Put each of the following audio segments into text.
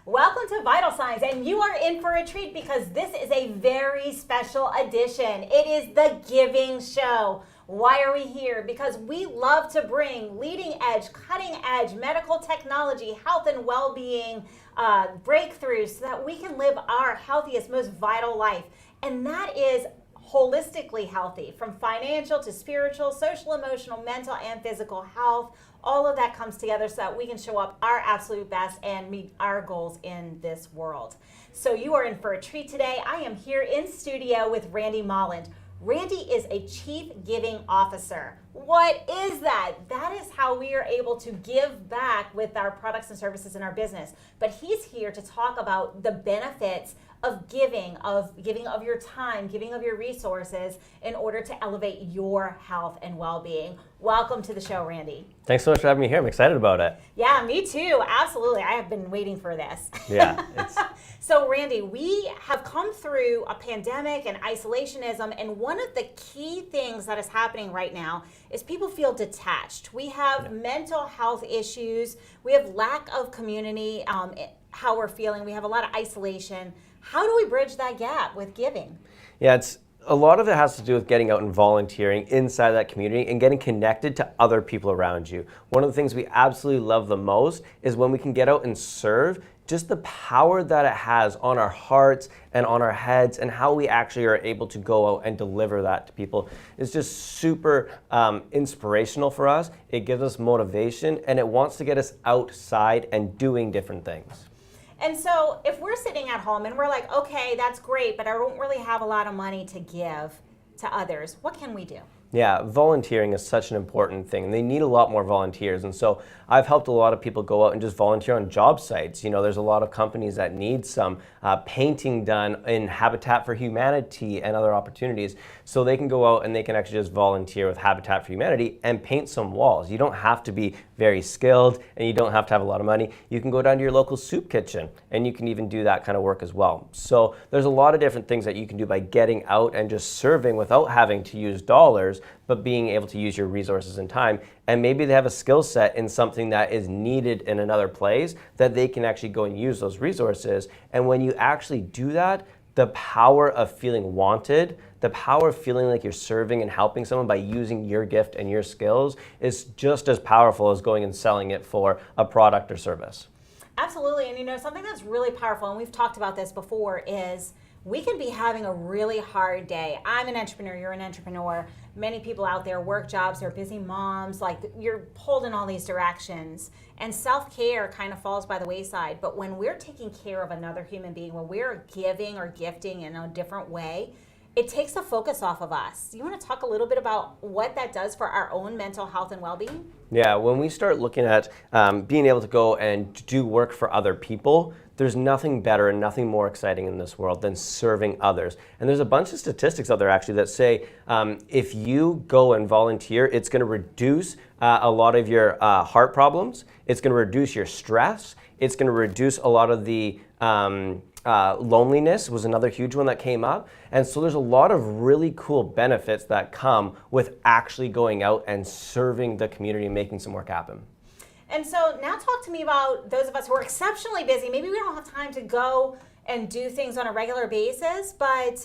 Welcome to Vital Signs, and you are in for a treat because this is a very special edition. It is the Giving Show. Why are we here? Because we love to bring leading edge, cutting edge medical technology, health and well-being breakthroughs so that we can live our healthiest, most vital life. And that is holistically healthy, from financial to spiritual, social, emotional, mental, and physical health. All of that comes together so that we can show up our absolute best and meet our goals in this world. So you are in for a treat today. I am here in studio with Randy Molland. Randy is a Chief Giving Officer. What is that? That is how we are able to give back with our products and services in our business. But he's here to talk about the benefits of giving of your time, giving of your resources in order to elevate your health and well-being. Welcome to the show, Randy. Thanks so much for having me here. I'm excited about it. Yeah, me too. Absolutely. I have been waiting for this. Yeah. So, Randy, we have come through a pandemic and isolationism, and one of the key things that is happening right now is people feel detached. We have mental health issues. We have lack of community, how we're feeling. We have a lot of isolation. How do we bridge that gap with giving? Yeah, a lot of it has to do with getting out and volunteering inside that community and getting connected to other people around you. One of the things we absolutely love the most is when we can get out and serve, just the power that it has on our hearts and on our heads, and how we actually are able to go out and deliver that to people is just super inspirational for us. It gives us motivation, and it wants to get us outside and doing different things. And so if we're sitting at home and we're like, okay, that's great, but I don't really have a lot of money to give to others, what can we do? Yeah, volunteering is such an important thing, and they need a lot more volunteers. And so I've helped a lot of people go out and just volunteer on job sites. You know, there's a lot of companies that need some painting done in Habitat for Humanity and other opportunities. So they can go out and they can actually just volunteer with Habitat for Humanity and paint some walls. You don't have to be very skilled, and you don't have to have a lot of money. You can go down to your local soup kitchen, and you can even do that kind of work as well. So there's a lot of different things that you can do by getting out and just serving without having to use dollars, but being able to use your resources and time. And maybe they have a skill set in something that is needed in another place that they can actually go and use those resources. And when you actually do that, the power of feeling wanted, the power of feeling like you're serving and helping someone by using your gift and your skills is just as powerful as going and selling it for a product or service. Absolutely. And you know, something that's really powerful, and we've talked about this before, is we can be having a really hard day. I'm an entrepreneur, you're an entrepreneur. Many people out there work jobs, they're busy moms, like you're pulled in all these directions. And self-care kind of falls by the wayside. But when we're taking care of another human being, when we're giving or gifting in a different way, it takes the focus off of us. You want to talk a little bit about what that does for our own mental health and well-being? Yeah, when we start looking at being able to go and do work for other people, there's nothing better and nothing more exciting in this world than serving others. And there's a bunch of statistics out there actually that say if you go and volunteer, it's going to reduce a lot of your heart problems. It's going to reduce your stress. It's going to reduce a lot of the loneliness was another huge one that came up. And so there's a lot of really cool benefits that come with actually going out and serving the community and making some work happen. And so now talk to me about those of us who are exceptionally busy. Maybe we don't have time to go and do things on a regular basis, but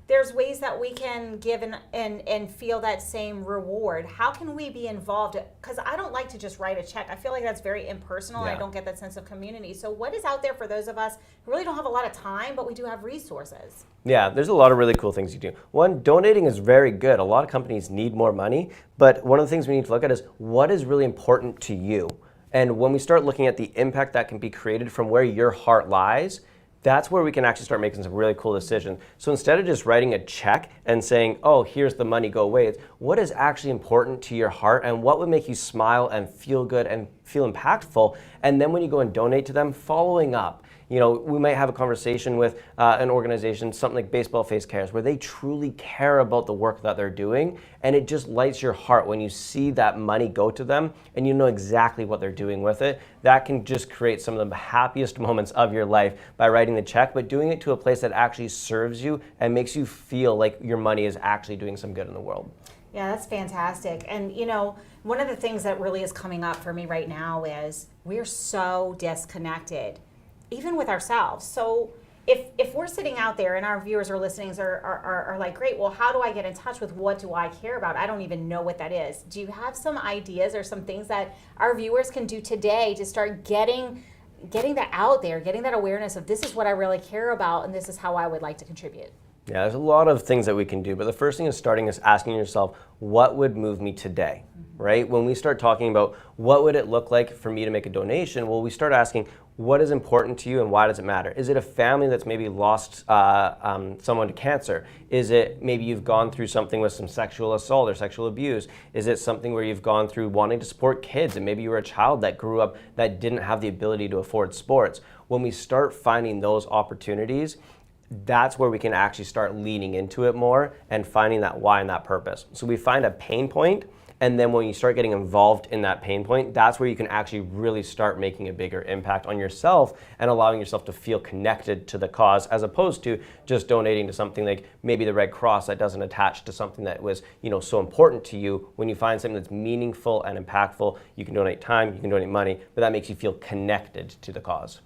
there's ways that we can give and feel that same reward. How can we be involved? Because I don't like to just write a check. I feel like that's very impersonal. Yeah. I don't get that sense of community. So what is out there for those of us who really don't have a lot of time, but we do have resources? Yeah, there's a lot of really cool things you do. One, donating is very good. A lot of companies need more money, but one of the things we need to look at is what is really important to you. And when we start looking at the impact that can be created from where your heart lies, that's where we can actually start making some really cool decisions. So instead of just writing a check and saying, oh, here's the money, go away, it's what is actually important to your heart and what would make you smile and feel good and feel impactful. And then when you go and donate to them, following up. You know, we might have a conversation with an organization, something like Baseball Face Cares, where they truly care about the work that they're doing, and it just lights your heart when you see that money go to them and you know exactly what they're doing with it. That can just create some of the happiest moments of your life by writing the check, but doing it to a place that actually serves you and makes you feel like your money is actually doing some good in the world. Yeah, that's fantastic. And you know, one of the things that really is coming up for me right now is we're so disconnected. even with ourselves. So if we're sitting out there and our viewers or listenings are like, great, well, how do I get in touch with what do I care about? I don't even know what that is. Do you have some ideas or some things that our viewers can do today to start getting that out there, getting that awareness of this is what I really care about and this is how I would like to contribute? Yeah, there's a lot of things that we can do, but the first thing is asking yourself, what would move me today, right? When we start talking about what would it look like for me to make a donation, well, we start asking, what is important to you and why does it matter? Is it a family that's maybe lost someone to cancer? Is it maybe you've gone through something with some sexual assault or sexual abuse? Is it something where you've gone through wanting to support kids and maybe you were a child that grew up that didn't have the ability to afford sports? When we start finding those opportunities, that's where we can actually start leaning into it more and finding that why and that purpose. So we find a pain point, and then when you start getting involved in that pain point, that's where you can actually really start making a bigger impact on yourself and allowing yourself to feel connected to the cause, as opposed to just donating to something like maybe the Red Cross that doesn't attach to something that was, so important to you. When you find something that's meaningful and impactful, you can donate time, you can donate money, but that makes you feel connected to the cause.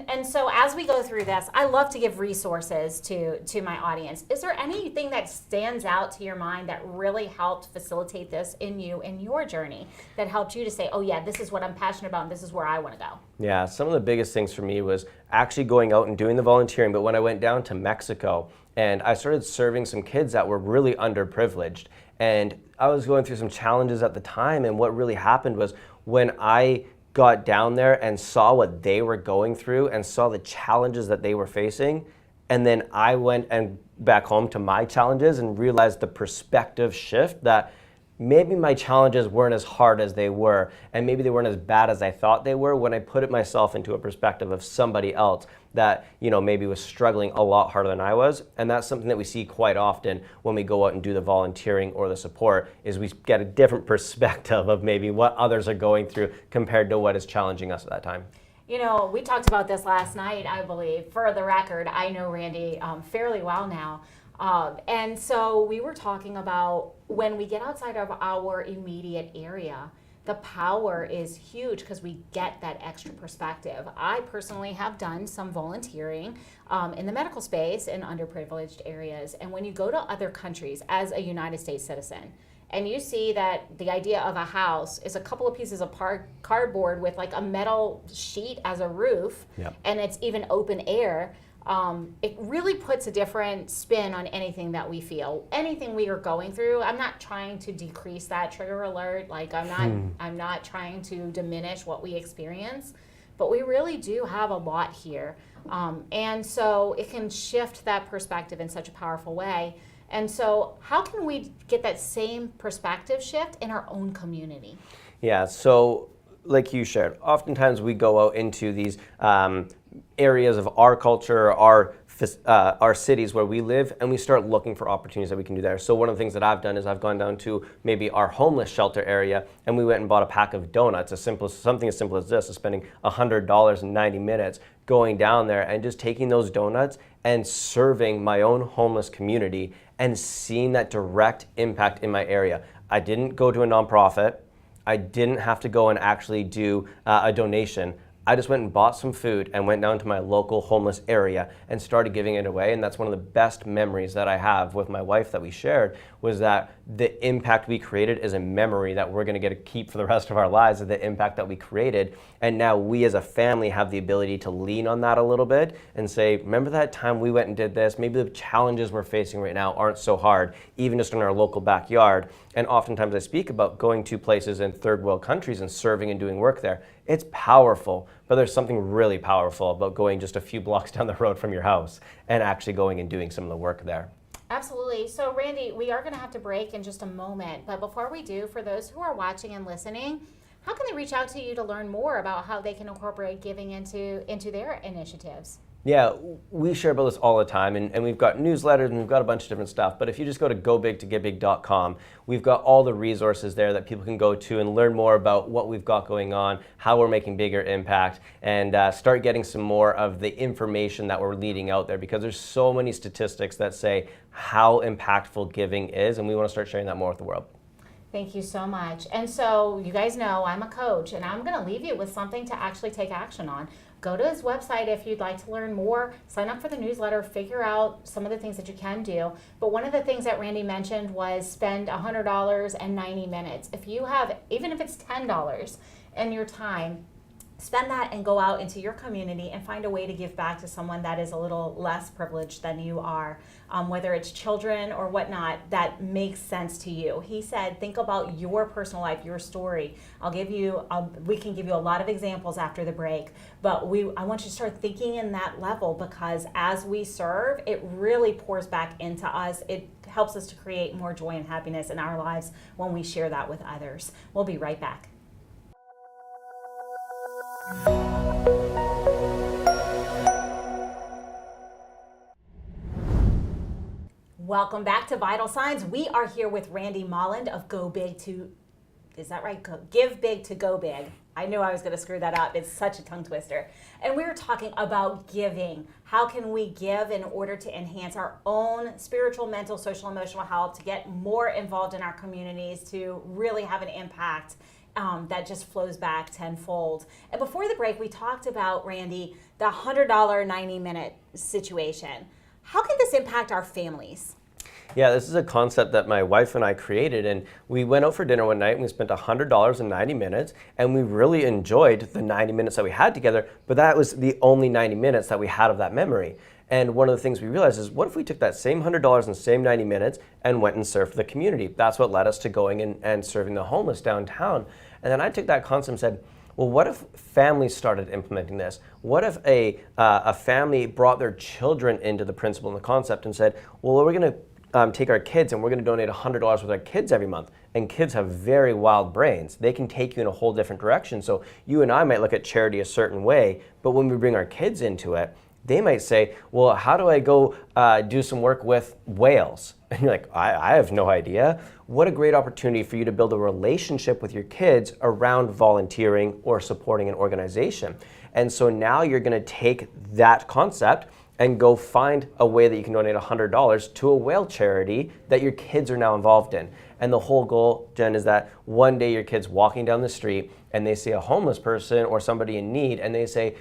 And so as we go through this, I love to give resources to my audience. Is there anything that stands out to your mind that really helped facilitate this in you in your journey, that helped you to say, oh yeah, this is what I'm passionate about and this is where I want to go? Yeah, some of the biggest things for me was actually going out and doing the volunteering. But when I went down to Mexico and I started serving some kids that were really underprivileged, and I was going through some challenges at the time, and what really happened was when I got down there and saw what they were going through and saw the challenges that they were facing, and then I went and back home to my challenges and realized the perspective shift that maybe my challenges weren't as hard as they were, and maybe they weren't as bad as I thought they were when I put myself into a perspective of somebody else that maybe was struggling a lot harder than I was. And that's something that we see quite often when we go out and do the volunteering or the support, is we get a different perspective of maybe what others are going through compared to what is challenging us at that time. We talked about this last night, I believe. For the record, I know Randy fairly well now. And so we were talking about when we get outside of our immediate area, the power is huge because we get that extra perspective. I personally have done some volunteering in the medical space in underprivileged areas. And when you go to other countries as a United States citizen, and you see that the idea of a house is a couple of pieces of cardboard with like a metal sheet as a roof, yep, and it's even open air, it really puts a different spin on anything that we feel, anything we are going through. I'm not trying to decrease that, trigger alert. Like I'm not trying to diminish what we experience, but we really do have a lot here. And so it can shift that perspective in such a powerful way. And so how can we get that same perspective shift in our own community? Yeah, so like you shared, oftentimes we go out into these areas of our culture, our cities where we live, and we start looking for opportunities that we can do there. So one of the things that I've done is I've gone down to maybe our homeless shelter area, and we went and bought a pack of donuts. Something as simple as this, is spending $100 in 90 minutes going down there and just taking those donuts and serving my own homeless community and seeing that direct impact in my area. I didn't go to a nonprofit. I didn't have to go and actually do a donation. I just went and bought some food and went down to my local homeless area and started giving it away. And that's one of the best memories that I have with my wife that we shared, was that the impact we created is a memory that we're going to get to keep for the rest of our lives, of the impact that we created. And now we as a family have the ability to lean on that a little bit and say, remember that time we went and did this? Maybe the challenges we're facing right now aren't so hard, even just in our local backyard. And oftentimes I speak about going to places in third world countries and serving and doing work there. It's powerful, but there's something really powerful about going just a few blocks down the road from your house and actually going and doing some of the work there. Absolutely. So Randy, we are going to have to break in just a moment, but before we do, for those who are watching and listening, how can they reach out to you to learn more about how they can incorporate giving into their initiatives? Yeah, we share about this all the time, and we've got newsletters and we've got a bunch of different stuff. But if you just go to gobigtogetbig.com, we've got all the resources there that people can go to and learn more about what we've got going on, how we're making bigger impact, and start getting some more of the information that we're leading out there, because there's so many statistics that say how impactful giving is, and we want to start sharing that more with the world. Thank you so much. And so you guys know I'm a coach, and I'm going to leave you with something to actually take action on. Go to his website if you'd like to learn more, sign up for the newsletter, figure out some of the things that you can do. But one of the things that Randy mentioned was spend $100 and 90 minutes. If you have, even if it's $10 in your time, spend that and go out into your community and find a way to give back to someone that is a little less privileged than you are, whether it's children or whatnot, that makes sense to you. He said, think about your personal life, your story. We can give you a lot of examples after the break, but I want you to start thinking in that level, because as we serve, it really pours back into us. It helps us to create more joy and happiness in our lives when we share that with others. We'll be right back. Welcome back to Vital Signs. We are here with Randy Molland of Give Big to Go Big. I knew I was going to screw that up. It's such a tongue twister. And we were talking about giving. How can we give in order to enhance our own spiritual, mental, social, emotional health, to get more involved in our communities, to really have an impact that just flows back tenfold. And before the break, we talked about, Randy, the $100 90-minute situation. How can this impact our families? Yeah, this is a concept that my wife and I created, and we went out for dinner one night and we spent $100 in 90 minutes, and we really enjoyed the 90 minutes that we had together, but that was the only 90 minutes that we had of that memory. And one of the things we realized is, what if we took that same $100 and same 90 minutes and went and served the community? That's what led us to going and serving the homeless downtown. And then I took that concept and said, well, what if families started implementing this? What if a family brought their children into the principle and the concept and said, well, we're going to take our kids and we're going to donate $100 with our kids every month. And kids have very wild brains. They can take you in a whole different direction. So you and I might look at charity a certain way, but when we bring our kids into it, they might say, well, how do I go do some work with whales? And you're like, I have no idea. What a great opportunity for you to build a relationship with your kids around volunteering or supporting an organization. And so now you're going to take that concept and go find a way that you can donate $100 to a whale charity that your kids are now involved in. And the whole goal, Jen, is that one day your kid's walking down the street and they see a homeless person or somebody in need and they say,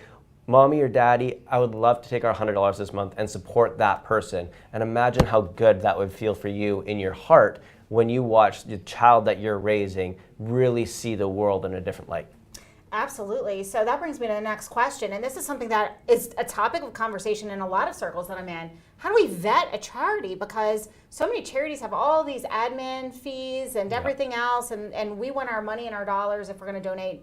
Mommy or Daddy, I would love to take our $100 this month and support that person. And imagine how good that would feel for you in your heart when you watch the child that you're raising really see the world in a different light. Absolutely. So that brings me to the next question. And this is something that is a topic of conversation in a lot of circles that I'm in. How do we vet a charity? Because so many charities have all these admin fees and everything else. And we want our money and our dollars, if we're going to donate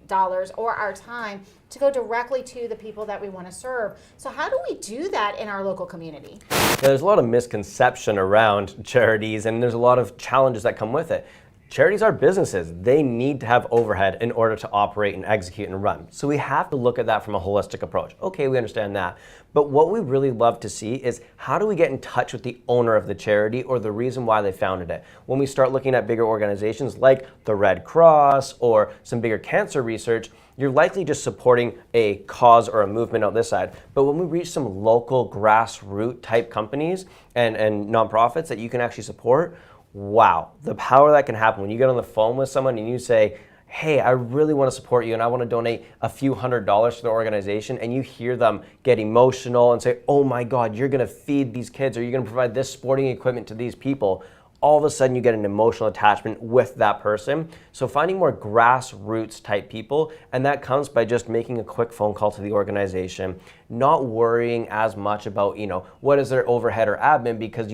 dollars or our time, to go directly to the people that we want to serve. So how do we do that in our local community? Yeah, there's a lot of misconception around charities, and there's a lot of challenges that come with it. Charities are businesses. They need to have overhead in order to operate and execute and run. So we have to look at that from a holistic approach. Okay, we understand that. But what we really love to see is, how do we get in touch with the owner of the charity or the reason why they founded it? When we start looking at bigger organizations like the Red Cross or some bigger cancer research, you're likely just supporting a cause or a movement on this side. But when we reach some local grassroots type companies and nonprofits that you can actually support, wow, the power that can happen when you get on the phone with someone and you say, hey, I really want to support you and I want to donate a few $100s to the organization, and you hear them get emotional and say, oh my God, you're going to feed these kids, or you're going to provide this sporting equipment to these people. All of a sudden you get an emotional attachment with that person. So finding more grassroots type people, and that comes by just making a quick phone call to the organization, not worrying as much about, what is their overhead or admin, because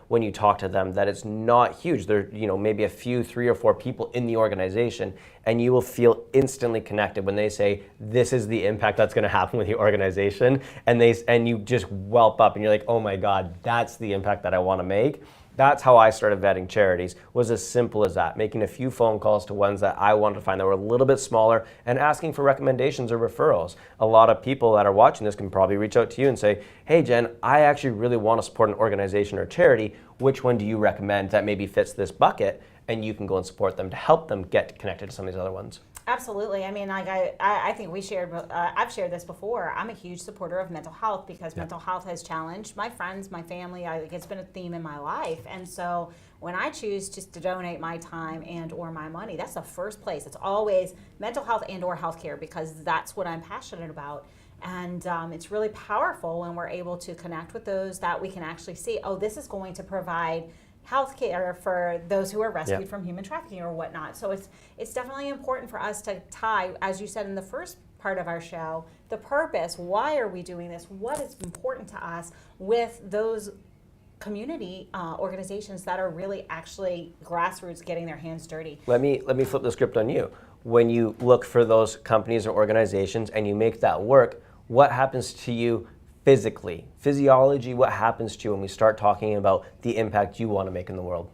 when you talk to them that it's not huge. There, maybe a few, 3 or 4 people in the organization, and you will feel instantly connected when they say, this is the impact that's going to happen with the organization, and you just whelp up and you're like, oh my God, that's the impact that I want to make. That's how I started vetting charities, was as simple as that, making a few phone calls to ones that I wanted to find that were a little bit smaller and asking for recommendations or referrals. A lot of people that are watching this can probably reach out to you and say, hey Jen, I actually really want to support an organization or charity. Which one do you recommend that maybe fits this bucket? And you can go and support them to help them get connected to some of these other ones. Absolutely. I mean, like I think I've shared this before. I'm a huge supporter of mental health because mental health has challenged my friends, my family. It's been a theme in my life. And so when I choose just to donate my time and or my money, that's the first place. It's always mental health and or healthcare because that's what I'm passionate about. And it's really powerful when we're able to connect with those that we can actually see, oh, this is going to provide health care for those who are rescued from human trafficking or whatnot. So it's definitely important for us to tie, as you said in the first part of our show, the purpose. Why are we doing this? What is important to us with those community organizations that are really actually grassroots getting their hands dirty? Let me flip the script on you. When you look for those companies or organizations and you make that work, what happens to you physically? Physiology, what happens to you when we start talking about the impact you want to make in the world?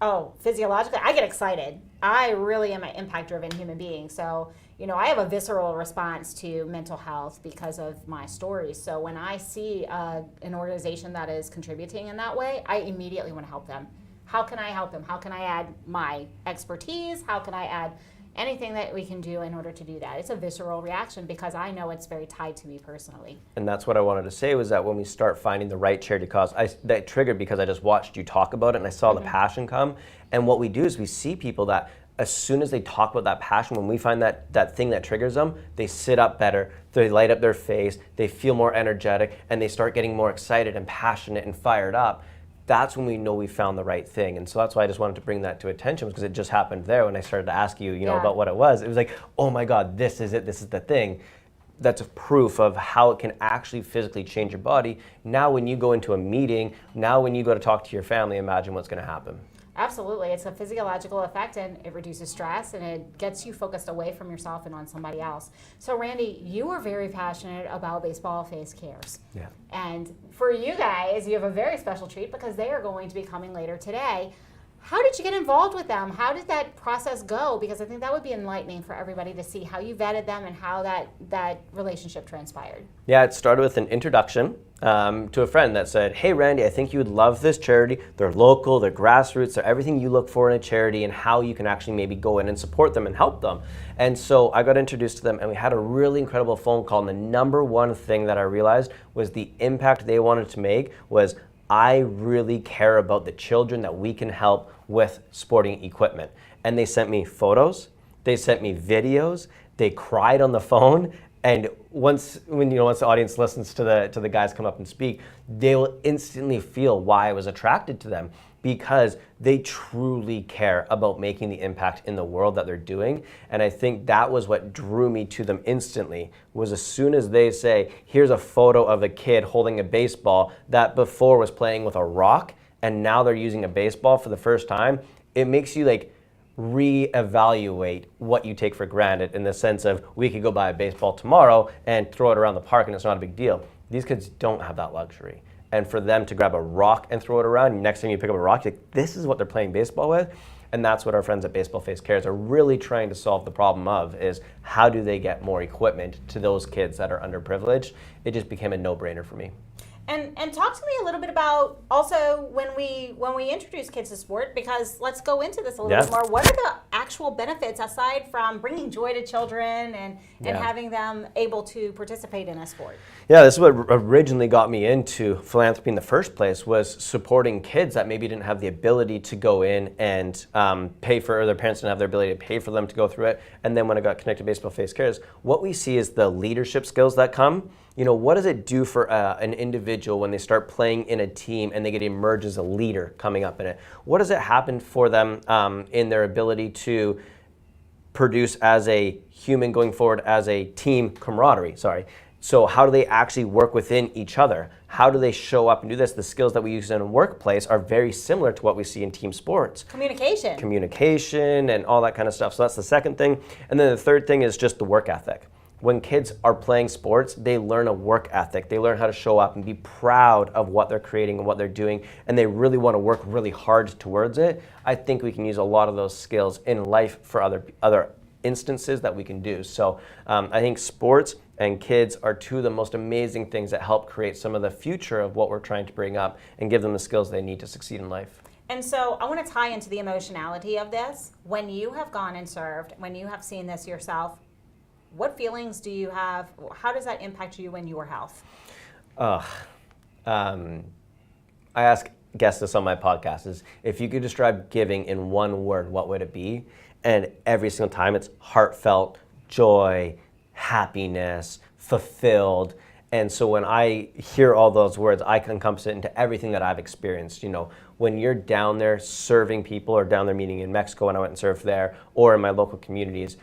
Oh, physiologically, I get excited. I really am an impact-driven human being. So, I have a visceral response to mental health because of my story. So when I see an organization that is contributing in that way, I immediately want to help them. How can I help them? How can I add my expertise? How can I add anything that we can do in order to do that? It's a visceral reaction because I know it's very tied to me personally. And that's what I wanted to say was that when we start finding the right charity cause, that triggered because I just watched you talk about it and I saw the passion come. And what we do is we see people that as soon as they talk about that passion, when we find that thing that triggers them, they sit up better, they light up their face, they feel more energetic, and they start getting more excited and passionate and fired up. That's when we know we found the right thing. And so that's why I just wanted to bring that to attention because it just happened there when I started to ask you, about what it was. It was like, oh my God, this is it, this is the thing. That's a proof of how it can actually physically change your body. Now when you go into a meeting, now when you go to talk to your family, imagine what's gonna happen. Absolutely. It's a physiological effect and it reduces stress and it gets you focused away from yourself and on somebody else. So Randy, you are very passionate about Baseball Face Cares. Yeah. And for you guys, you have a very special treat because they are going to be coming later today. How did you get involved with them? How did that process go? Because I think that would be enlightening for everybody to see how you vetted them and how that relationship transpired. Yeah, it started with an introduction to a friend that said, hey Randy, I think you would love this charity. They're local, they're grassroots, they're everything you look for in a charity and how you can actually maybe go in and support them and help them. And so I got introduced to them and we had a really incredible phone call. And the number one thing that I realized was the impact they wanted to make was I really care about the children that we can help with sporting equipment. And they sent me photos, they sent me videos, they cried on the phone. And once the audience listens to the guys come up and speak, they will instantly feel why I was attracted to them because they truly care about making the impact in the world that they're doing. And I think that was what drew me to them instantly, was as soon as they say, here's a photo of a kid holding a baseball that before was playing with a rock and now they're using a baseball for the first time, it makes you reevaluate what you take for granted in the sense of we could go buy a baseball tomorrow and throw it around the park and it's not a big deal. These kids don't have that luxury. And for them to grab a rock and throw it around, next time you pick up a rock, you're like, this is what they're playing baseball with. And that's what our friends at Baseball Face Cares are really trying to solve the problem of, is how do they get more equipment to those kids that are underprivileged? It just became a no-brainer for me. And talk to me a little bit about also when we introduce kids to sport, because let's go into this a little bit more. What are the actual benefits aside from bringing joy to children and having them able to participate in a sport? Yeah, this is what originally got me into philanthropy in the first place, was supporting kids that maybe didn't have the ability to go in and pay for, or their parents didn't have their ability to pay for them to go through it. And then when I got connected to Baseball Face Cares, what we see is the leadership skills that come. What does it do for an individual when they start playing in a team and they get emerged as a leader coming up in it? What does it happen for them in their ability to produce as a human going forward as a team camaraderie? So how do they actually work within each other? How do they show up and do this? The skills that we use in a workplace are very similar to what we see in team sports. Communication and all that kind of stuff. So that's the second thing. And then the third thing is just the work ethic. When kids are playing sports, they learn a work ethic. They learn how to show up and be proud of what they're creating and what they're doing, and they really want to work really hard towards it. I think we can use a lot of those skills in life for other instances that we can do. So I think sports and kids are two of the most amazing things that help create some of the future of what we're trying to bring up and give them the skills they need to succeed in life. And so I want to tie into the emotionality of this. When you have gone and served, when you have seen this yourself, what feelings do you have? How does that impact you in your health? I ask guests this on my podcast is, if you could describe giving in one word, what would it be? And every single time it's heartfelt, joy, happiness, fulfilled. And so when I hear all those words, I can encompass it into everything that I've experienced. You know, when you're down there serving people, or down there meeting in Mexico when I went and served there, or in my local communities,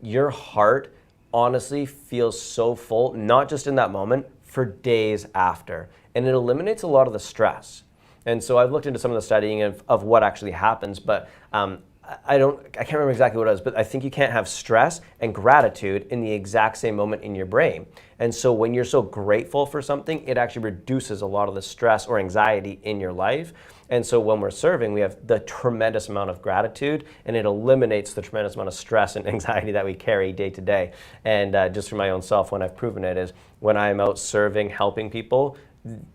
your heart honestly feels so full, not just in that moment, for days after. And it eliminates a lot of the stress. And so I've looked into some of the studying of what actually happens, but I can't remember exactly what it was, but I think you can't have stress and gratitude in the exact same moment in your brain. And so when you're so grateful for something, it actually reduces a lot of the stress or anxiety in your life. And so when we're serving, we have the tremendous amount of gratitude, and it eliminates the tremendous amount of stress and anxiety that we carry day to day. And just for my own self, when I've proven it, is when I'm out serving, helping people,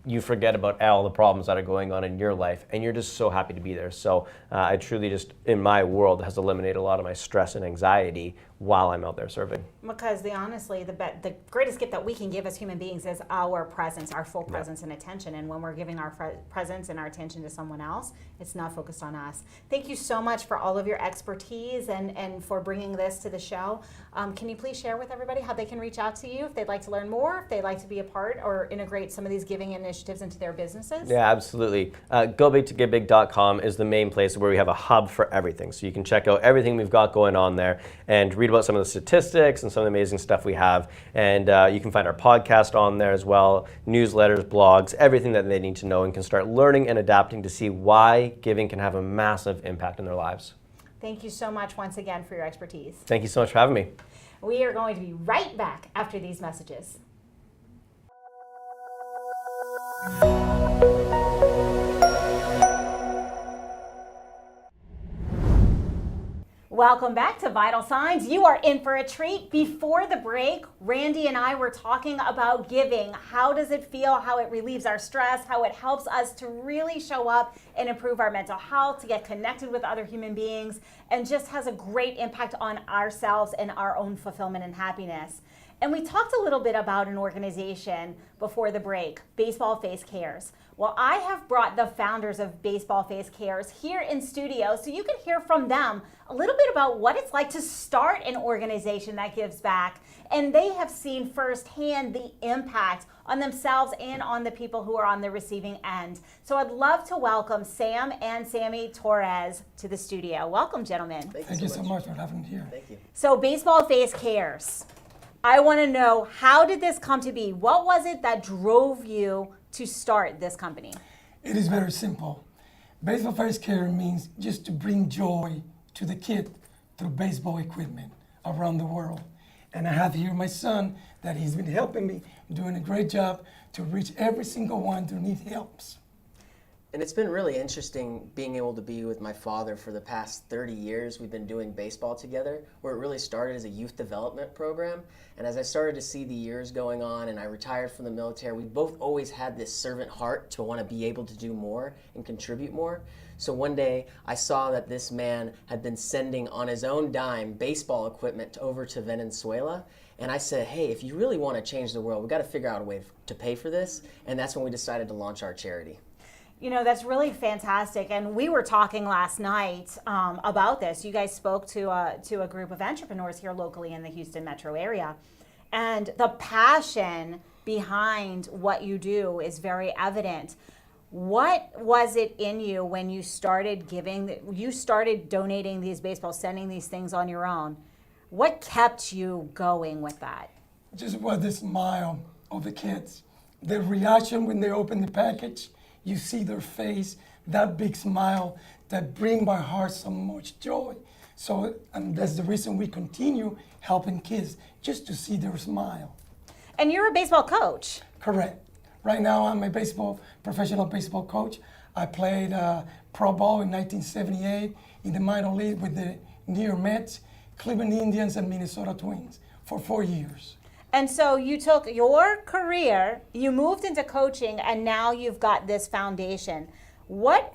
you forget about all the problems that are going on in your life, and you're just so happy to be there. So I truly just, in my world, has eliminated a lot of my stress and anxiety while I'm out there serving. Because honestly, the greatest gift that we can give as human beings is our presence, our full presence and attention. And when we're giving our presence and our attention to someone else, it's not focused on us. Thank you so much for all of your expertise and for bringing this to the show. Can you please share with everybody how they can reach out to you if they'd like to learn more, if they'd like to be a part or integrate some of these giving initiatives into their businesses? Yeah, absolutely. GoBigToGiveBig.com is the main place where we have a hub for everything. So you can check out everything we've got going on there and read about some of the statistics and some of the amazing stuff we have. And you can find our podcast on there as well, newsletters, blogs, everything that they need to know, and can start learning and adapting to see why giving can have a massive impact in their lives. Thank you so much once again for your expertise. Thank you so much for having me. We are going to be right back after these messages. Welcome back to Vital Signs. You are in for a treat. Before the break, Randy and I were talking about giving. How does it feel? How it relieves our stress? How it helps us to really show up and improve our mental health, to get connected with other human beings, and just has a great impact on ourselves and our own fulfillment and happiness. And we talked a little bit about an organization before the break, Baseball Face Cares. Well, I have brought the founders of Baseball Face Cares here in studio so you can hear from them a little bit about what it's like to start an organization that gives back. And they have seen firsthand the impact on themselves and on the people who are on the receiving end. So I'd love to welcome Sam and Sammy Torres to the studio. Welcome, gentlemen. Thank you so much for having me here. Thank you. So Baseball Face Cares. I want to know, how did this come to be? What was it that drove you to start this company? It is very simple. Baseball Face Care means just to bring joy to the kid through baseball equipment around the world. And I have here my son that he's been helping me, doing a great job to reach every single one who needs helps. And it's been really interesting being able to be with my father for the past 30 years. We've been doing baseball together, where it really started as a youth development program. And as I started to see the years going on and I retired from the military, we both always had this servant heart to want to be able to do more and contribute more. So one day I saw that this man had been sending on his own dime baseball equipment over to Venezuela. And I said, hey, if you really want to change the world, we've got to figure out a way to pay for this. And that's when we decided to launch our charity. You know, that's really fantastic. And we were talking last night about this. You guys spoke to a group of entrepreneurs here locally in the Houston metro area. And the passion behind what you do is very evident. What was it in you when you started giving, you started donating these baseballs, sending these things on your own? What kept you going with that? Just was the smile of the kids. The reaction when they open the package, you see their face, that big smile that brings my heart so much joy. So, and that's the reason we continue helping kids, just to see their smile. And you're a baseball coach. Correct. Right now I'm a professional baseball coach. I played pro ball in 1978 in the minor league with the New York Mets, Cleveland Indians, and Minnesota Twins for 4 years. And so you took your career, you moved into coaching, and now you've got this foundation. What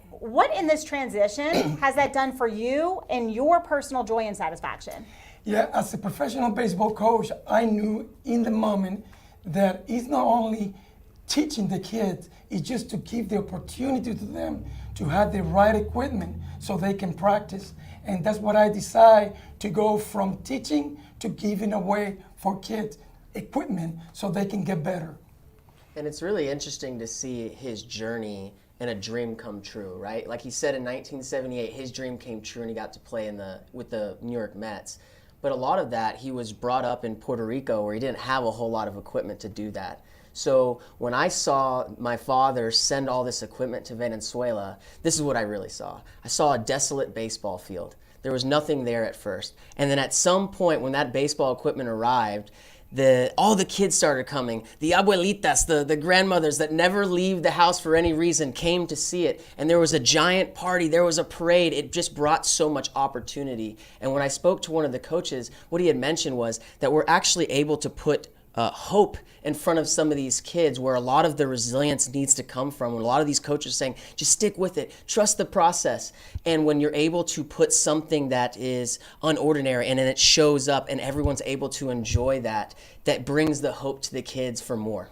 in this transition has that done for you and your personal joy and satisfaction? Yeah, as a professional baseball coach, I knew in the moment that it's not only teaching the kids, it's just to give the opportunity to them to have the right equipment so they can practice. And that's what I decided to go from teaching to giving away for kids equipment so they can get better. And it's really interesting to see his journey and a dream come true, right? Like he said in 1978, his dream came true and he got to play with the New York Mets. But a lot of that, he was brought up in Puerto Rico where he didn't have a whole lot of equipment to do that. So when I saw my father send all this equipment to Venezuela, this is what I really saw. I saw a desolate baseball field. There was nothing there at first. And then at some point when that baseball equipment arrived, all the kids started coming. The abuelitas, the grandmothers that never leave the house for any reason came to see it. And there was a giant party. There was a parade. It just brought so much opportunity. And when I spoke to one of the coaches, what he had mentioned was that we're actually able to put hope in front of some of these kids where a lot of the resilience needs to come from. And a lot of these coaches are saying, just stick with it, trust the process. And when you're able to put something that is unordinary and then it shows up and everyone's able to enjoy that, that brings the hope to the kids for more.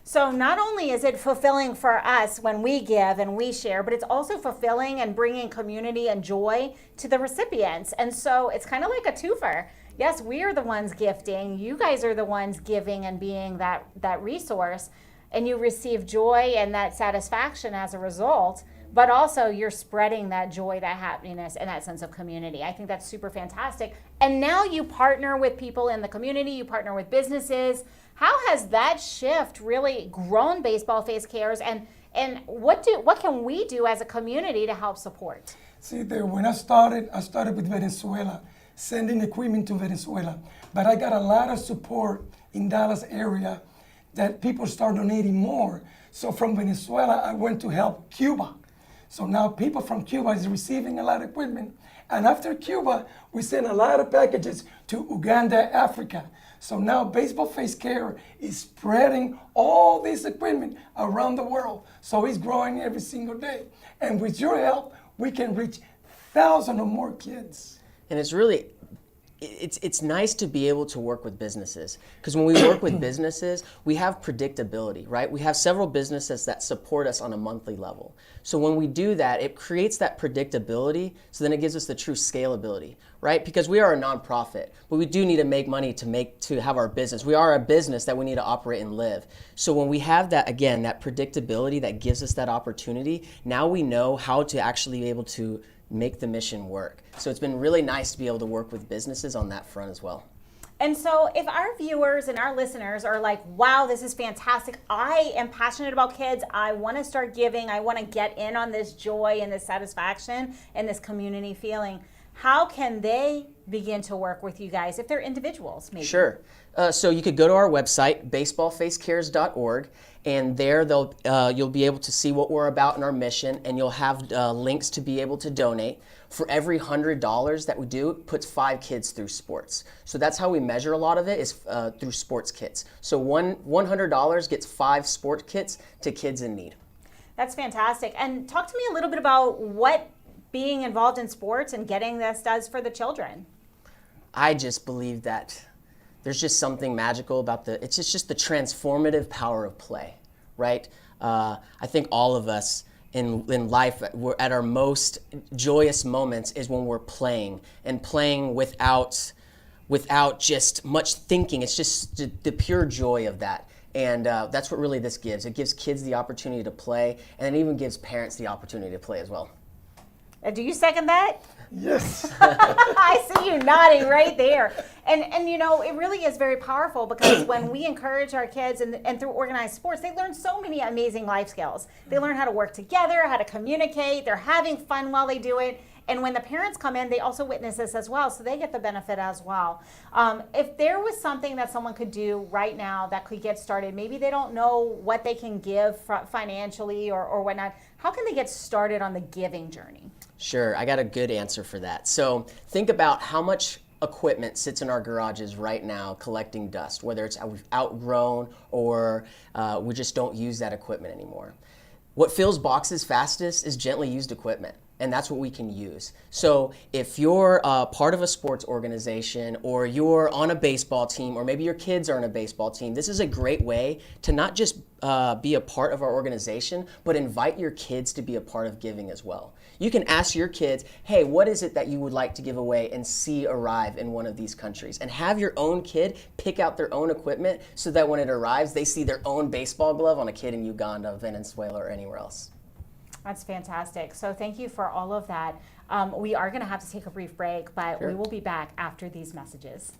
So not only is it fulfilling for us when we give and we share, but it's also fulfilling and bringing community and joy to the recipients. And so it's kind of like a twofer. Yes, we are the ones gifting. You guys are the ones giving and being that resource. And you receive joy and that satisfaction as a result. But also you're spreading that joy, that happiness, and that sense of community. I think that's super fantastic. And now you partner with people in the community. You partner with businesses. How has that shift really grown Baseball Face Cares? And what can we do as a community to help support? See, when I started with Venezuela, sending equipment to Venezuela. But I got a lot of support in Dallas area that people start donating more. So from Venezuela, I went to help Cuba. So now people from Cuba is receiving a lot of equipment. And after Cuba, we sent a lot of packages to Uganda, Africa. So now Baseball Face Care is spreading all this equipment around the world. So it's growing every single day. And with your help, we can reach thousands or more kids. And it's really, it's nice to be able to work with businesses because when we work with businesses, we have predictability, right? We have several businesses that support us on a monthly level. So when we do that, it creates that predictability. So then it gives us the true scalability, right? Because we are a nonprofit, but we do need to make money to have our business. We are a business that we need to operate and live. So when we have that, again, that predictability that gives us that opportunity, now we know how to actually be able to make the mission work. So it's been really nice to be able to work with businesses on that front as well. And so if our viewers and our listeners are like, wow, this is fantastic. I am passionate about kids. I want to start giving. I want to get in on this joy and this satisfaction and this community feeling. How can they begin to work with you guys if they're individuals, maybe? Sure. So you could go to our website, baseballfacecares.org, and there you'll be able to see what we're about in our mission, and you'll have links to be able to donate. For every $100 that we do, it puts 5 kids through sports. So that's how we measure a lot of it, is through sports kits. So $100 gets 5 sport kits to kids in need. That's fantastic. And talk to me a little bit about what being involved in sports and getting this does for the children. I just believe that there's just something magical about it's just the transformative power of play, right? I think all of us in life, we're at our most joyous moments is when we're playing, and playing without just much thinking. It's just the pure joy of that. And that's what really this gives. It gives kids the opportunity to play, and it even gives parents the opportunity to play as well. Do you second that? Yes. I see you nodding right there. And you know, it really is very powerful because when we encourage our kids and through organized sports, they learn so many amazing life skills. They learn how to work together, how to communicate, they're having fun while they do it. And when the parents come in, they also witness this as well, so they get the benefit as well. If there was something that someone could do right now that could get started, maybe they don't know what they can give financially or whatnot, how can they get started on the giving journey? Sure, I got a good answer for that. So think about how much equipment sits in our garages right now collecting dust, whether it's we've outgrown or we just don't use that equipment anymore. What fills boxes fastest is gently used equipment, and that's what we can use. So if you're part of a sports organization, or you're on a baseball team, or maybe your kids are on a baseball team, this is a great way to not just be a part of our organization, but invite your kids to be a part of giving as well. You can ask your kids, hey, what is it that you would like to give away and see arrive in one of these countries? And have your own kid pick out their own equipment so that when it arrives, they see their own baseball glove on a kid in Uganda, Venezuela, or anywhere else. That's fantastic. So thank you for all of that. We are going to have to take a brief break, but Sure. we will be back after these messages.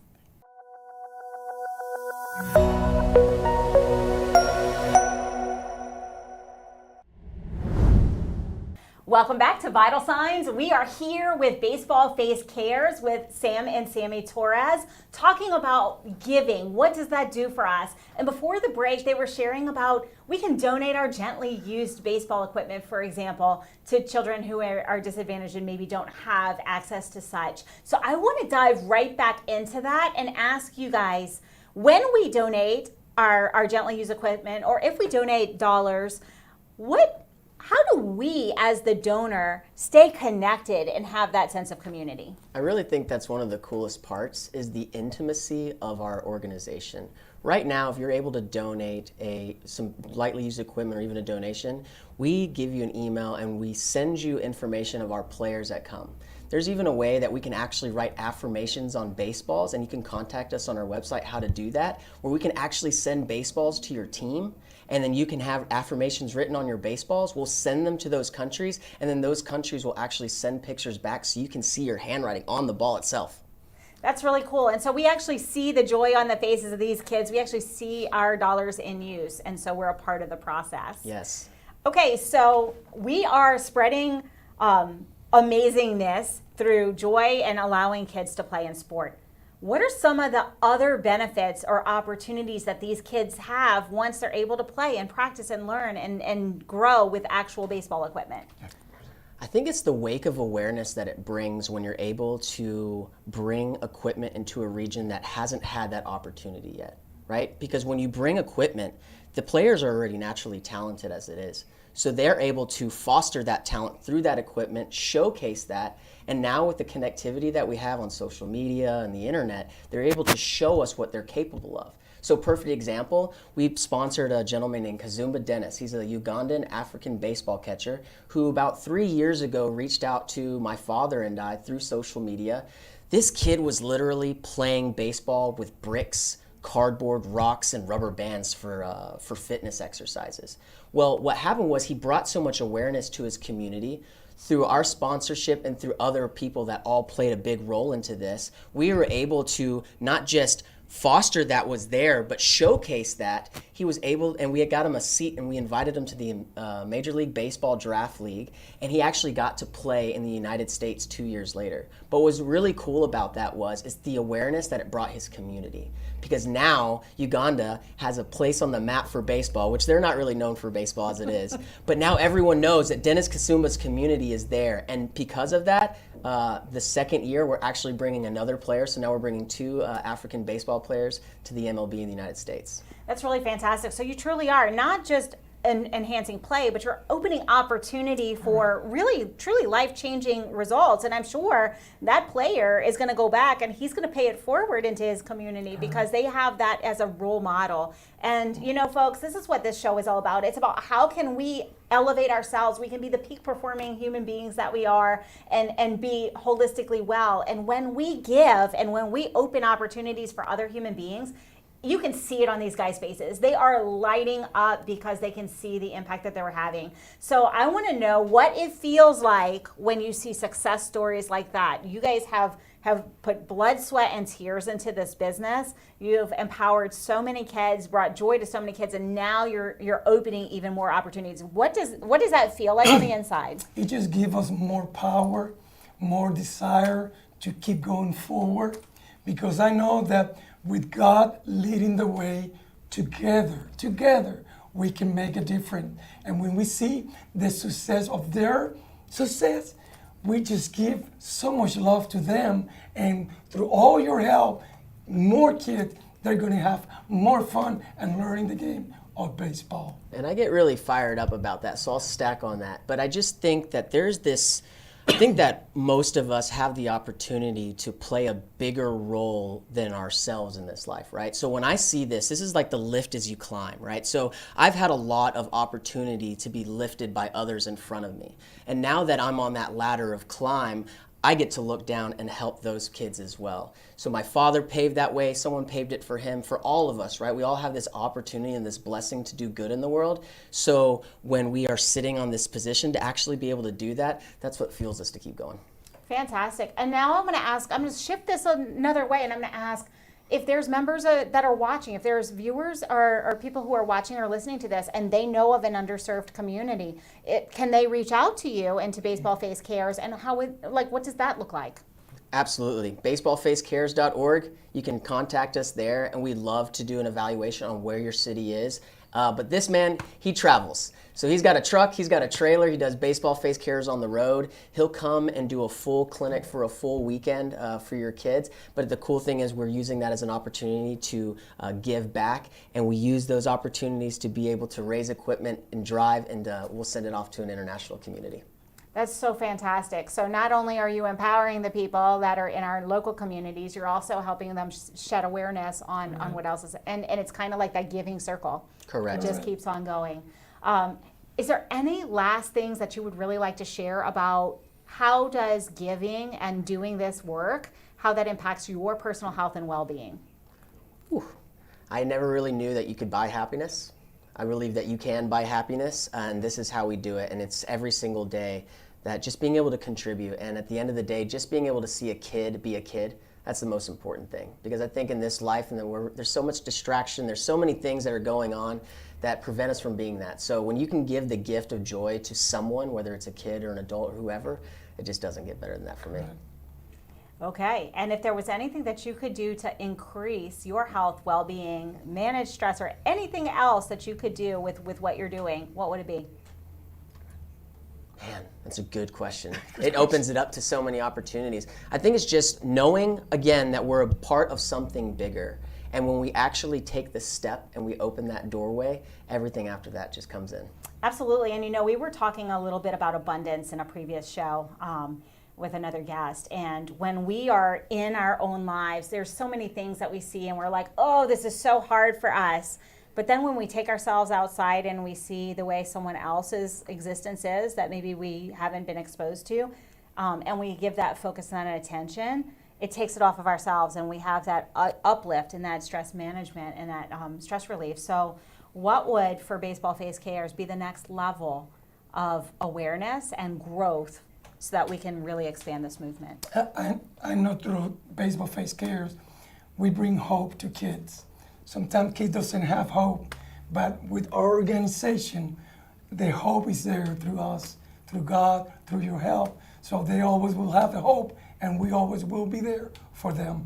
Welcome back to Vital Signs. We are here with Baseball Face Cares with Sam and Sammy Torres, talking about giving. What does that do for us? And before the break, they were sharing about we can donate our gently used baseball equipment, for example, to children who are disadvantaged and maybe don't have access to such. So I want to dive right back into that and ask you guys, when we donate our gently used equipment, or if we donate dollars, how do we, as the donor, stay connected and have that sense of community? I really think that's one of the coolest parts, is the intimacy of our organization. Right now, if you're able to donate some lightly used equipment or even a donation, we give you an email and we send you information of our players that come. There's even a way that we can actually write affirmations on baseballs, and you can contact us on our website how to do that, where we can actually send baseballs to your team, and then you can have affirmations written on your baseballs. We'll send them to those countries, and then those countries will actually send pictures back so you can see your handwriting on the ball itself. That's really cool. And so we actually see the joy on the faces of these kids. We actually see our dollars in use, and so we're a part of the process. Yes. Okay, so we are spreading amazingness through joy and allowing kids to play in sport. What are some of the other benefits or opportunities that these kids have once they're able to play and practice and learn and grow with actual baseball equipment? I think it's the wake of awareness that it brings when you're able to bring equipment into a region that hasn't had that opportunity yet, right? Because when you bring equipment, the players are already naturally talented as it is. So they're able to foster that talent through that equipment, showcase that, and now with the connectivity that we have on social media and the internet, they're able to show us what they're capable of. So perfect example, we sponsored a gentleman named Kazumba Dennis. He's a Ugandan African baseball catcher who about 3 years ago reached out to my father and I through social media. This kid was literally playing baseball with bricks, cardboard, rocks, and rubber bands for fitness exercises. Well, what happened was he brought so much awareness to his community through our sponsorship and through other people that all played a big role into this. We were able to not just foster that was there, but showcase that he was able, and we had got him a seat and we invited him to the Major League Baseball Draft League, and he actually got to play in the United States 2 years later. But what was really cool about that is the awareness that it brought his community. Because now Uganda has a place on the map for baseball, which they're not really known for baseball as it is, but now everyone knows that Dennis Kasumba's community is there, and because of that, the second year we're actually bringing another player, so now we're bringing 2 African baseball players to the MLB in the United States. That's really fantastic. So you truly are not just enhancing play, but you're opening opportunity for really, truly life-changing results. And I'm sure that player is going to go back and he's going to pay it forward into his community because they have that as a role model. And, you know, folks, this is what this show is all about. It's about how can we elevate ourselves. We can be the peak performing human beings that we are and be holistically well. And when we give and when we open opportunities for other human beings, you can see it on these guys' faces. They are lighting up because they can see the impact that they're having. So I want to know what it feels like when you see success stories like that. You guys have put blood, sweat, and tears into this business. You've empowered so many kids, brought joy to so many kids, and now you're opening even more opportunities. What does that feel like on the inside? It just gives us more power, more desire to keep going forward, because I know that with God leading the way, together, we can make a difference. And when we see the success of their success, we just give so much love to them. And through all your help, more kids, they're going to have more fun and learning the game of baseball. And I get really fired up about that, so I'll stack on that. But I just think that I think that most of us have the opportunity to play a bigger role than ourselves in this life, right? So when I see this is like the lift as you climb, right? So I've had a lot of opportunity to be lifted by others in front of me. And now that I'm on that ladder of climb, I get to look down and help those kids as well. So my father paved that way, someone paved it for him, for all of us, right? We all have this opportunity and this blessing to do good in the world. So when we are sitting on this position to actually be able to do that, that's what fuels us to keep going. Fantastic. And now I'm going to shift this another way, and I'm going to ask, if there's members that are watching, if there's viewers or people who are watching or listening to this and they know of an underserved community, can they reach out to you and to Baseball Face Cares, and what does that look like? Absolutely. BaseballFaceCares.org. You can contact us there, and we'd love to do an evaluation on where your city is. But this man, he travels. So he's got a truck, he's got a trailer, he does Baseball Face Cares on the road. He'll come and do a full clinic for a full weekend for your kids. But the cool thing is we're using that as an opportunity to give back, and we use those opportunities to be able to raise equipment and drive, and we'll send it off to an international community. That's so fantastic. So not only are you empowering the people that are in our local communities, you're also helping them shed awareness on what else is, and it's kind of like that giving circle. Correct. It just keeps on going. Is there any last things that you would really like to share about how does giving and doing this work, how that impacts your personal health and well-being? I never really knew that you could buy happiness. I believe that you can buy happiness, and this is how we do it, and it's every single day. That just being able to contribute, and at the end of the day, just being able to see a kid be a kid, that's the most important thing. Because I think in this life, and there's so much distraction, there's so many things that are going on that prevent us from being that. So when you can give the gift of joy to someone, whether it's a kid or an adult or whoever, it just doesn't get better than that for me. Okay, and if there was anything that you could do to increase your health, well-being, manage stress, or anything else that you could do with what you're doing, what would it be? Man, that's a good question. It opens it up to so many opportunities. I think it's just knowing, again, that we're a part of something bigger. And when we actually take the step and we open that doorway, everything after that just comes in. Absolutely. And we were talking a little bit about abundance in a previous show with another guest. And when we are in our own lives, there's so many things that we see and we're like, oh, this is so hard for us. But then when we take ourselves outside and we see the way someone else's existence is that maybe we haven't been exposed to, and we give that focus and that attention, it takes it off of ourselves, and we have that uplift and that stress management and that stress relief. So what would, for Baseball Face Cares, be the next level of awareness and growth so that we can really expand this movement? I know through Baseball Face Cares, we bring hope to kids. Sometimes kids doesn't have hope, but with our organization, the hope is there through us, through God, through your help. So they always will have the hope, and we always will be there for them.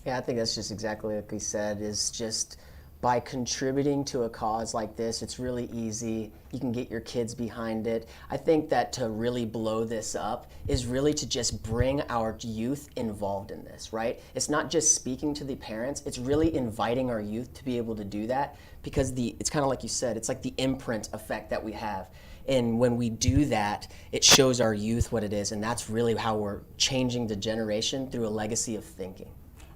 Yeah, I think that's just exactly like we said, is just by contributing to a cause like this, it's really easy. You can get your kids behind it. I think that to really blow this up is really to just bring our youth involved in this, right? It's not just speaking to the parents, it's really inviting our youth to be able to do that, because it's kind of like you said, it's like the imprint effect that we have. And when we do that, it shows our youth what it is, and that's really how we're changing the generation through a legacy of thinking.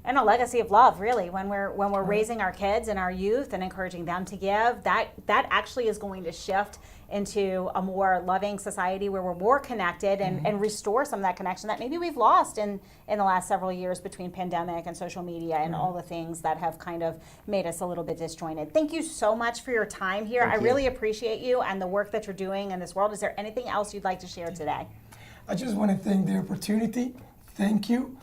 And a legacy of love, really. When we're raising our kids and our youth and encouraging them to give, that actually is going to shift into a more loving society where we're more connected and restore some of that connection that maybe we've lost in the last several years between pandemic and social media and all the things that have kind of made us a little bit disjointed. Thank you so much for your time here. I really appreciate you and the work that you're doing in this world. Is there anything else you'd like to share today? I just want to thank the opportunity. Thank you.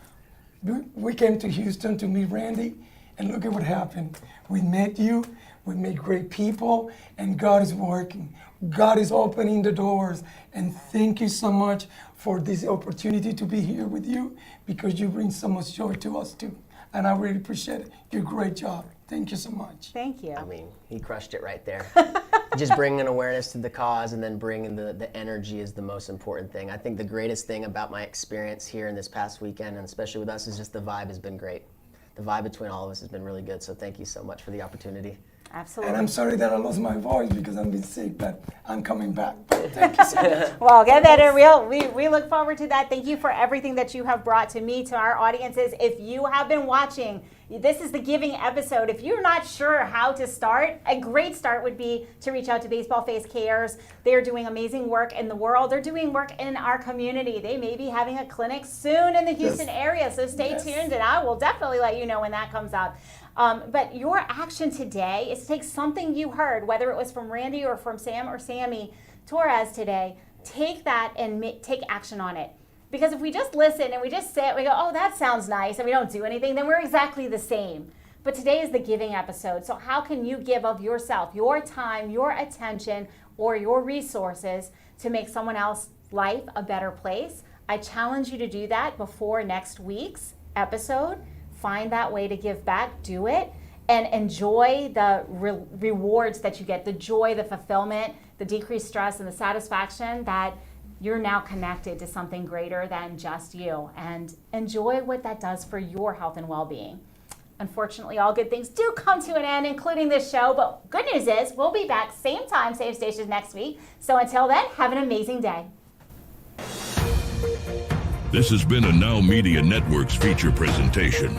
We came to Houston to meet Randy, and look at what happened. We met you, we met great people, and God is working. God is opening the doors, and thank you so much for this opportunity to be here with you, because you bring so much joy to us too. And I really appreciate it. Your great job. Thank you so much. Thank you. I mean, he crushed it right there. Just bringing awareness to the cause and then bringing the energy is the most important thing. I think the greatest thing about my experience here in this past weekend, and especially with us, is just the vibe has been great. The vibe between all of us has been really good, so thank you so much for the opportunity. Absolutely. And I'm sorry that I lost my voice because I've been sick, but I'm coming back. Thank you so much. Well, get better. We look forward to that. Thank you for everything that you have brought to me, to our audiences. If you have been watching, this is the giving episode. If you're not sure how to start, a great start would be to reach out to Baseball Face Cares. They're doing amazing work in the world. They're doing work in our community. They may be having a clinic soon in the Houston area, so stay tuned, and I will definitely let you know when that comes out. But your action today is to take something you heard, whether it was from Randy or from Sam or Sammy Torres today, take that and take action on it. Because if we just listen and we just sit, we go, oh, that sounds nice, and we don't do anything, then we're exactly the same. But today is the giving episode. So how can you give of yourself, your time, your attention, or your resources to make someone else's life a better place? I challenge you to do that before next week's episode. Find that way to give back, do it, and enjoy the rewards that you get, the joy, the fulfillment, the decreased stress, and the satisfaction that you're now connected to something greater than just you, and enjoy what that does for your health and well-being. Unfortunately, all good things do come to an end, including this show, but good news is we'll be back same time, same station next week. So until then, have an amazing day. This has been a Now Media Networks feature presentation.